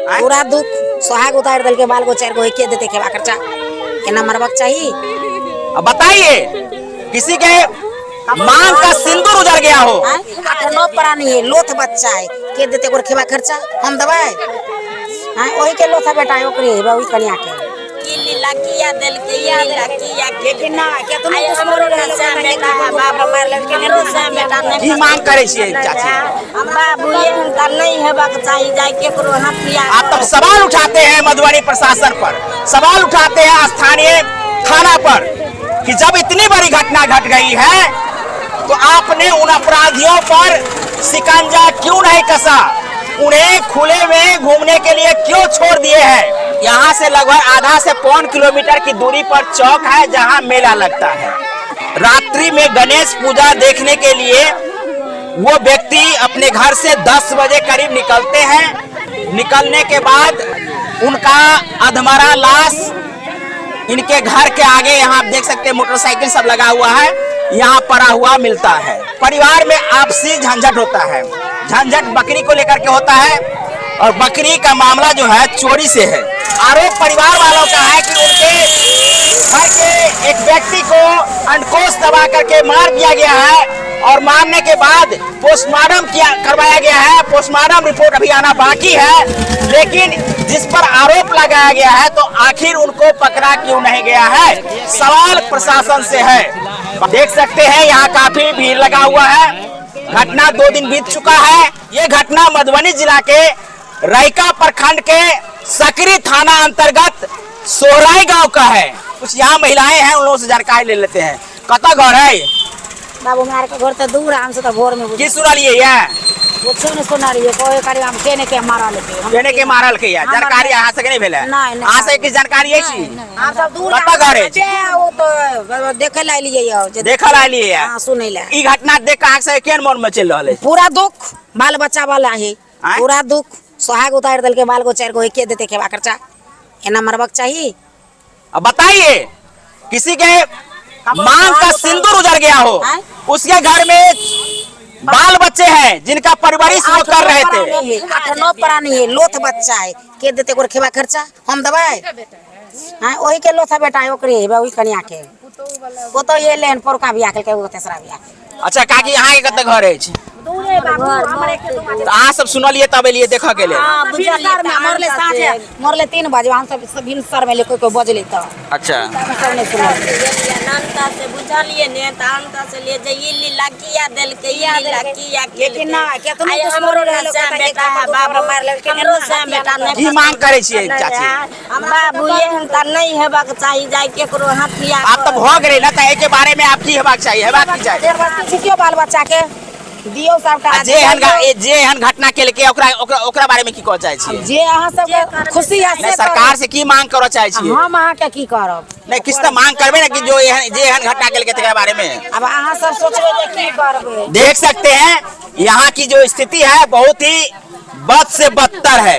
पूरा दुख सुहाग उतार दल के बाल को चार को के देते के खर्चा केना मरबक चाहिए। अब बताइए किसी के मांग का सिंदूर उजड़ गया हो। नो प्राणी है लोथ बच्चा है के देते को खेवा खर्चा हम दबाए वही के लोथा बेटा है ओकरे है वही कन्या के लीला किया दिल के याद रखिया लेकिन ना के तुम हमरो रहसा बेटा बाप मार लड़के ने रोसा बेटा की मांग करे छिए चाची। बाबू ये त नहीं हेबाक चाहिए जाय केकरो हथिया। आप तब सवाल उठाते हैं मधुबनी प्रशासन पर, सवाल उठाते हैं स्थानीय थाना पर कि जब इतनी बड़ी घटना घट गई है तो आपने उन अपराधियों पर शिकंजा क्यों नहीं कसा, उन्हें खुले में घूमने के लिए क्यों छोड़ दिए हैं। यहाँ से लगभग आधा से पौन किलोमीटर की दूरी पर चौक है जहाँ मेला लगता है। रात्रि में गणेश पूजा देखने के लिए वो व्यक्ति अपने घर से 10 बजे करीब निकलते हैं। निकलने के बाद उनका अधमरा लाश इनके घर के आगे, यहाँ आप देख सकते हैं मोटरसाइकिल सब लगा हुआ है, यहाँ पड़ा हुआ मिलता है। परिवार में आपसी झंझट होता है, झंझट बकरी को लेकर के होता है और बकरी का मामला जो है चोरी से है। आरोप परिवार वालों का है कि उनके घर के एक व्यक्ति को अंडकोश दबा करके मार दिया गया है और मारने के बाद पोस्टमार्टम करवाया गया है। पोस्टमार्टम रिपोर्ट अभी आना बाकी है, लेकिन जिस पर आरोप लगाया गया है तो आखिर उनको पकड़ा क्यों नहीं गया है, सवाल प्रशासन से है। देख सकते हैं यहाँ काफी भीड़ लगा हुआ है। घटना 2 दिन बीत चुका है। ये घटना मधुबनी जिला के रैका प्रखंड के सकरी थाना अंतर्गत सोहराई गांव का है। कुछ यहाँ महिलाएं हैं, उन लोगों से जानकारी ले लेते हैं। कता घर है बाबू मार के घर तो दूर हमसे तो भोर में की सुना लिए है वो सुना रही है कोई करी हम केने के मारा लेके केने के मारल के जानकारी यहाँ से नहीं भेले यहाँ से की जानकारी है छी हम सब दूर कता घर है वो तो देखे ला लिए देखा ला लिए हां सुनै ला ई घटना देख के आंख से केन मन में चल रहल है। पूरा दुख बाल बच्चा वाला है, पूरा दुख सुहाग उतार दल के बाल को चार को के देते के खर्चा एना मरबक चाहिए। अब बताइए किसी के मांग का सिंदूर उजड़ गया हो, उसके घर में बाल बच्चे हैं जिनका परवरिश वो कर रहे थे। नो प्राणी है लोथ बच्चा है के देते को खेवा खर्चा हम दबाए वही के लोथा बेटा है ओकरे है वही कन्या के वो तो ये लेन पर का बियाह के वो तेसरा बियाह। अच्छा काकी यहाँ के कत घर है अहाँ सब सुनलिए तब एलिए देख के लिए मरले साँझ मरले 3 बजे हम सब भिनसर में ले कोई बजले तो अच्छा सब नहीं सुनल नानता से बुझलिए ने तानता से ले जाइए लीला किया दिल के याद रखिया। लेकिन ना के तुम हमरो रहसा बेटा बाप मार लड़के ने रोसा बेटा ने की मांग करे छिए चाची। बाबू ये त नहीं हेबाक चाहिए जाय केकरो हथिया। आप तो भ गए ना त के बारे में आपकी हेबाक चाहिए, हेबाक की चाहिए क्यों बाल बच्चा के दियो सबका जे हन घटना के लेके ओकरा बारे में की कह चाहे छी। जे अहाँ सब खुशी है से सरकार से की मांग करो चाहे छी। हम अहाँ के की करब नहीं किस त मांग करबे ना कि जो जे हन घटना के लेके तकरा बारे में अब अहाँ सब सोचबे जे की करबे। देख सकते हैं यहाँ की जो स्थिति है बहुत ही बद से बदतर है।